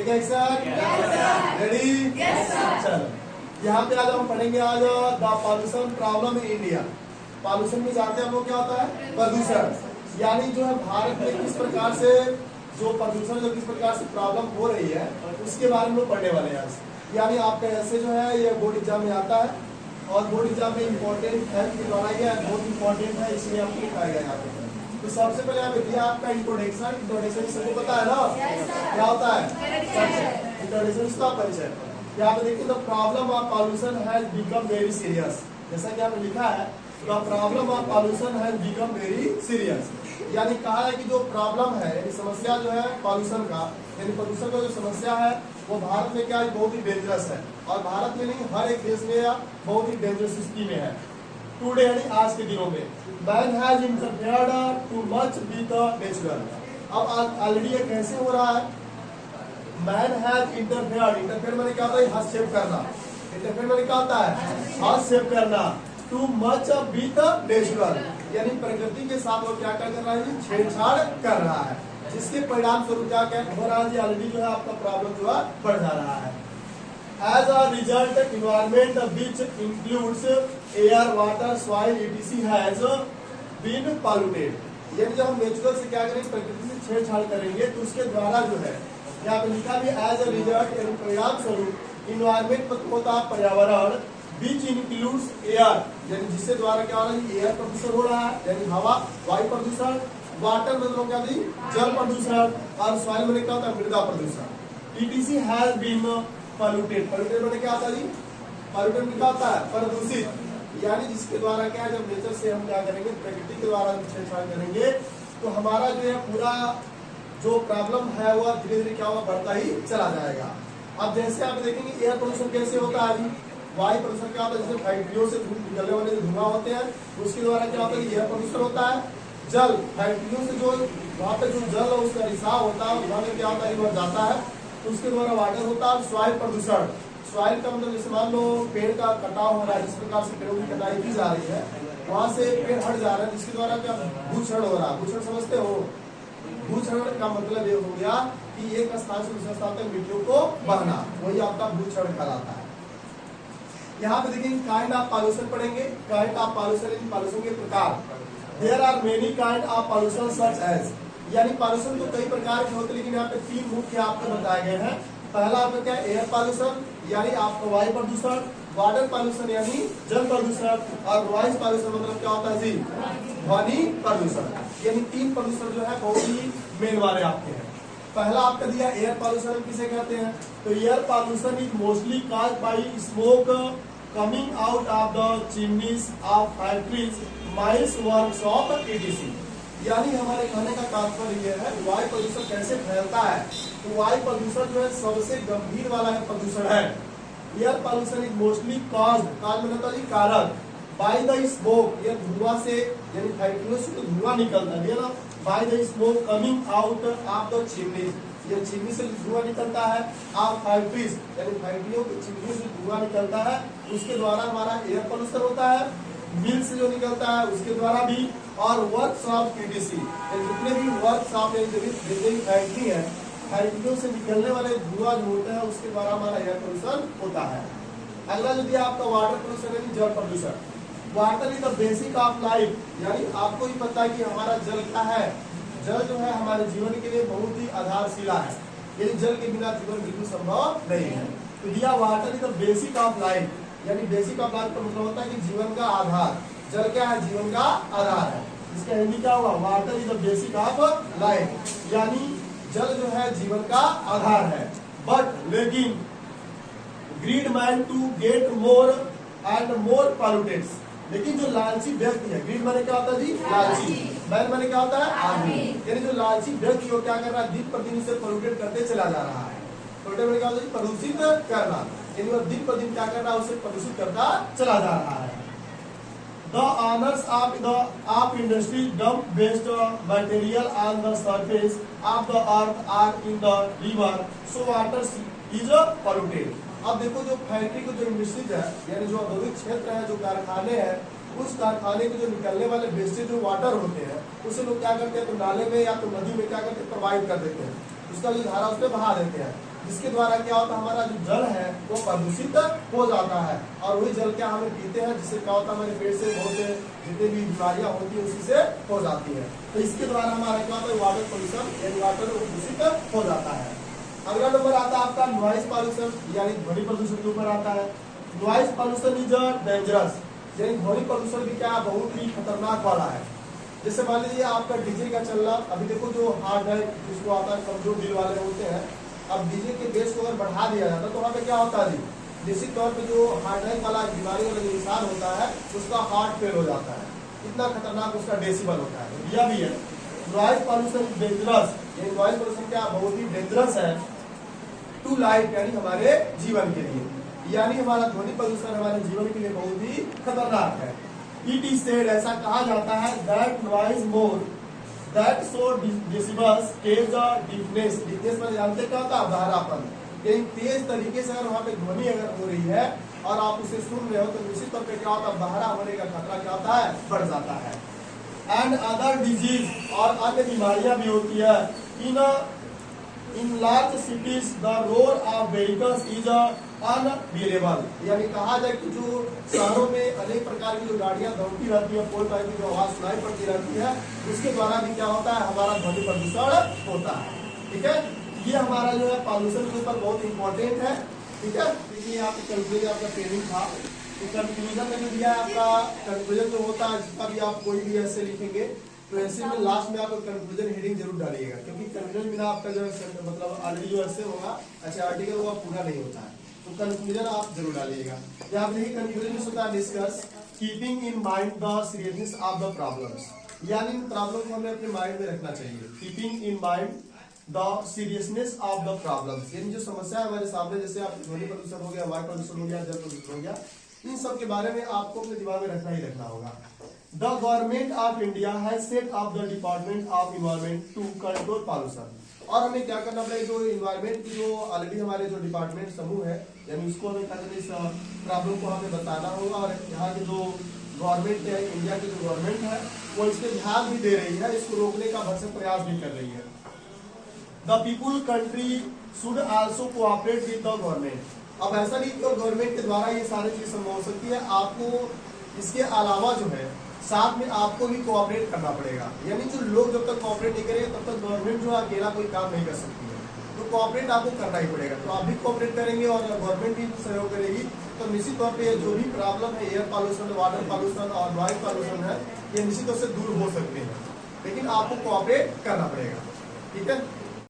Take action, ready, चलो यहाँ पे आज हम पढ़ेंगे आज the pollution problem in India. Pollution में जानते हैं हम लोग क्या होता है, प्रदूषण, यानी जो है भारत में किस प्रकार से जो प्रदूषण जो किस प्रकार से प्रॉब्लम हो रही है उसके बारे में लोग पढ़ने वाले हैं आज। यानी आपका ऐसे जो है ये बोर्ड एग्जाम में आता है और बोर्ड एग्जाम में इम्पोर्टेंट है बनाया गया है, बहुत इंपॉर्टेंट है, इसलिए आपको लिखाया गया यहाँ पे। तो सबसे पहले आप देखिए आपका इंट्रोडक्शन सबको पता है ना क्या होता है, इंट्रोडक्शन इसका परिचय। यहाँ पे देखिए the problem of pollution has become very serious, जैसा कि आपने लिखा है the problem of pollution has become very serious, यानी कहा है कि जो प्रॉब्लम है यानी समस्या जो है पॉल्यूशन का यानी प्रदूषण का जो समस्या है वो भारत में क्या है, बहुत ही डेंजरस है। और भारत में नहीं हर एक देश में या बहुत ही डेंजरस स्थिति में है। टुडे यानी आज के दिनों में man has interfered too much with the natural. अब ऑलरेडी ये कैसे हो रहा है, मैन हैज इंटरफेयर्ड, इंटरफेयर मैंने क्या होता है, हस्तक्षेप करना, इंटरफेयर मैंने क्या होता है, हस्तक्षेप करना, too much with the natural, यानी प्रकृति के साथ वो क्या कर रहा है, छेड़छाड़ कर रहा है, जिसके परिणाम स्वरूप क्या हो रहा है, ऑलरेडी जो है आपका प्रॉब्लम जो है बढ़ जा रहा है। As a result, environment which includes air, water, soil, etc. has been polluted. यानी जब हम नेचुरल से क्या करेंगे, प्रकृति से छेड़छाड़ करेंगे तो उसके द्वारा जो है यहाँ पे लिखा भी एज अ रिजल्ट यानी परिणाम स्वरूप इन्वायरमेंट होता है पर्यावरण, which includes air यानी जिससे द्वारा क्या हो रहा है, एयर प्रदूषण हो रहा है यानी हवा वायु प्रदूषण, वाटर मतलब क्या थी जल प्रदूषण, और सॉइल में क्या होता है मृदा प्रदूषण। etc. has been polluted, polluted मैंने क्या होता है जी, polluted में क्या होता है प्रदूषित, यानी जिसके द्वारा क्या जब नेचर से हम क्या करेंगे, प्रकृति के द्वारा छेड़छाड़ करेंगे तो हमारा जो है पूरा जो प्रॉब्लम है वो धीरे धीरे क्या होगा, बढ़ता ही चला जाएगा। अब जैसे आप देखेंगे एयर पोल्यूशन कैसे होता है जी, वायु प्रदूषण क्या होता है, जैसे फैक्ट्रियों से निकलने वाले धुआं होते हैं उसके द्वारा क्या होता है, एयर पोल्यूशन होता है। जल, फैक्ट्रियों से जो वहाँ पे जो जल है उसका रिसाव होता है, वहाँ में क्या होता है, रिवर जाता है तो उसके द्वारा वाटर होता है। सॉइल प्रदूषण, सॉइल का मतलब जैसे मान लो पेड़ का कटाव हो रहा है, जिस प्रकार से पेड़ों की कटाई की जा रही है वहाँ से पेड़ हट जा रहा है, जिसके द्वारा क्या भूक्षरण हो रहा है। भूक्षरण समझते हो, भूक्षरण का मतलब ये हो गया कि एक स्थान से दूसरे स्थान तक मिट्टियों को बहना, वही आपका भूक्षरण कहलाता है। यहाँ पे देखिए काइंड ऑफ पॉल्यूशन पढ़ेंगे, काइंड ऑफ पॉल्यूशन, पॉल्यूशन के प्रकार। There are many kind of pollution such as, यानी पॉल्यूशन तो कई प्रकार के होते हैं लेकिन यहाँ पे तीन मुख्य आपको बताए गए हैं। पहला आपका क्या है, एयर पॉल्यूशन यानी आपका वायु प्रदूषण, वाटर पॉल्यूशन यानी जल प्रदूषण, और वॉइस पॉल्यूशन मतलब क्या होता है जी, ध्वनि प्रदूषण। यानी तीन प्रदूषण जो है बहुत ही मेन वाले आपके हैं। पहला आपका दिया एयर पॉल्यूशन किसे कहते हैं, तो air pollution is mostly caused by smoke coming out of the chimneys of factories, mines, workshop etc. यानी हमारे कहने का तात्पर्य यह है वायु प्रदूषण कैसे फैलता है, तो वायु प्रदूषण जो है सबसे गंभीर वाला है प्रदूषण है। Air pollution is mostly caused, cause मतलब जी कारक, बाय द स्मोक, ये धुआं से यानी फैक्ट्रियों से तो धुआं निकलता है ना, by the smoke coming out of the chimneys, ये चिमनी से धुआं निकलता है, ऑफ फैक्ट्रीज यानी फैक्ट्रियों की चिमनी से धुआं निकलता है, उसके द्वारा हमारा एयर पॉल्यूशन होता है। मिल से जो निकलता है उसके द्वारा भी, और वर्कशॉप etc. जितने भी वर्कशॉप जितने भी फैक्ट्री है, फैक्ट्रियों से निकलने वाले धुआं जो होता है उसके द्वारा हमारा एयर पोल्यूशन होता है। अगला जो दिया आपका वाटर पोल्यूशन यानी जल प्रदूषण। Water is the basic of life, यानी आपको ही पता है कि हमारा जल क्या है, जल जो है हमारे जीवन के लिए बहुत ही आधारशिला है, यानी जल के बिना जीवन बिल्कुल संभव नहीं है। तो दिया water is the basic of life, यानी बेसिक ऑफ लाइफ का मतलब होता है कि जीवन का आधार, जल क्या है, जीवन का आधार है। इसका हिंदी क्या हुआ, water is the basic of life, यानी जल जो है जीवन का आधार है। बट लेकिन greed man to get more and more polluted, लेकिन जो लालची व्यक्ति है, ग्रीड माने क्या होता है जी, लालची, मैन माने क्या होता है, आदमी, यानी जो लालची व्यक्ति वो क्या कर रहा है, दिन प्रतिदिन इसे पोल्यूटेड करते चला जा रहा है। पोल्यूटेड माने क्या होता है, प्रदूषित करना, यानी वो दिन पर दिन क्या कर रहा है, उसे प्रदूषित करता चला जा रहा है। The owners of industry dump waste material on the surface of the earth or in the river, so water is polluted. अब देखो जो फैक्ट्री को जो इंडस्ट्रीज है यानी जो औद्योगिक क्षेत्र है, जो कारखाने हैं, उस कारखाने के जो निकलने वाले वेस्टेज जो वाटर होते हैं उसे लोग क्या करते हैं, तो नाले में या तो नदी में क्या करते हैं, प्रवाहित कर देते हैं, उसका जो धारा उस पर बहा देते हैं। जिसके द्वारा क्या होता है हमारा जो जल है वो प्रदूषित हो जाता है, और वही जल क्या हमें पीते हैं, जिससे क्या होता है हमारे पेट से बहुत से जितनी भी बीमारियां होती है उसी से हो जाती है। तो इसके द्वारा हमारा क्या होता है वाटर पोल्यूशन यानी वाटर दूषित हो जाता है। अगला नंबर आता है आपका नॉइज पॉल्यूशन यानी ध्वनि प्रदूषण के ऊपर आता है। नॉइज पॉल्यूशन इज डेंजरस यानी ध्वनि प्रदूषण भी क्या बहुत ही खतरनाक वाला है। जैसे मान लीजिए आपका डीजे का चल रहा, अभी देखो जो हार्ड है जिसको आता है कमजोर दिल वाले होते हैं, अब डीजे के बेस को अगर बढ़ा दिया जाता तो वहाँ पे क्या होता है निश्चित तौर पे जो हार्ट अटैक वाला बीमारी वाला जो इंसान होता है उसका हार्ट फेल हो जाता है, इतना खतरनाक उसका डेसिबल होता है। यह भी है नॉइज पॉल्यूशन डेंजरस, ये नॉइज पॉल्यूशन क्या बहुत ही डेंजरस है टू लाइफ यानी हमारे जीवन के लिए, यानी हमारा ध्वनि प्रदूषण हमारे जीवन के लिए बहुत ही खतरनाक है। इट इज सेड ऐसा कहा जाता है दैट नॉइज मोर दैट सो decibels causes a deepness, deepness में जानते क्या होता है बहरापन, यानी तेज तरीके से अगर वहाँ पे ध्वनि अगर हो रही है और आप उसे सुन रहे हो तो निश्चित तौर पे क्या होता है बहरा होने का खतरा क्या होता है बढ़ जाता है। एंड अदर डिजीज और अन्य बीमारियां भी होती है। In large cities the roar of vehicles is unbearable, यानी कहा जाए कि जो शहरों में अनेक प्रकार की जो गाड़ियां दौड़ती रहती है फोर टाइप की जो आवाज सुनाई पड़ती रहती है उसके द्वारा भी क्या होता है हमारा ध्वनि प्रदूषण होता है। ठीक है, ये हमारा जो है पॉल्यूशन के ऊपर बहुत इंपॉर्टेंट है। ठीक है, ये आपका कंक्लूजन आपका ट्रेनिंग था, तो कंक्लूजन में जो दिया है आपका कंक्लूजन जो होता है जिसका भी आप कोई भी ऐसे लिखेंगे तो ऐसे में लास्ट में आप कंक्लूजन हेडिंग जरूर डालिएगा, क्योंकि कंक्लूजन बिना आपका जो मतलब ऑलरेडी जो ऐसे होगा अच्छा आर्टिकल वो पूरा नहीं होता है, तो कंक्लूजन आप जरूर डालिएगा। यहाँ पे कंक्लूजन में होता है discuss keeping in mind the seriousness of the problems, यानी प्रॉब्लम को हमें अपने माइंड में रखना चाहिए। Keeping in mind the seriousness of the problems, यानी जो समस्या है हमारे सामने जैसे आप ध्वनि प्रदूषण हो गया, वायु प्रदूषण हो गया, जल प्रदूषण हो गया, इन सब के बारे में आपको अपने दिमाग में रखना ही रखना होगा। The government of India has set up the department of environment to control pollution, और हमें क्या करना पड़ेगा जो इन्वायरमेंट की जो ऑलरेडी हमारे जो डिपार्टमेंट समूह है यानी उसको हमें क्या करना इस प्रॉब्लम को हमें बताना होगा, और यहाँ की जो गवर्नमेंट है इंडिया की जो गवर्नमेंट है वो इस पर ध्यान भी दे रही है, इसको रोकने का भरसक प्रयास भी कर रही है। The people country should also cooperate with the government, अब ऐसा नहीं कि गवर्नमेंट के द्वारा ये सारी चीज संभव हो सकती है, आपको इसके अलावा जो है साथ में आपको भी कोऑपरेट करना पड़ेगा, यानी जो लोग जब तक कोऑपरेट नहीं करेंगे तब तक गवर्नमेंट जो अकेला कोई काम नहीं कर सकती है, तो कोऑपरेट आपको करना ही पड़ेगा। तो आप भी कोऑपरेट करेंगे और गवर्नमेंट भी सहयोग करेगी तो निश्चित तौर पे जो भी प्रॉब्लम है एयर पॉल्यूशन, वाटर पॉल्यूशन और नॉइज पॉल्यूशन है ये निश्चित तौर से दूर हो सकते हैं, लेकिन आपको कोऑपरेट करना पड़ेगा। ठीक है।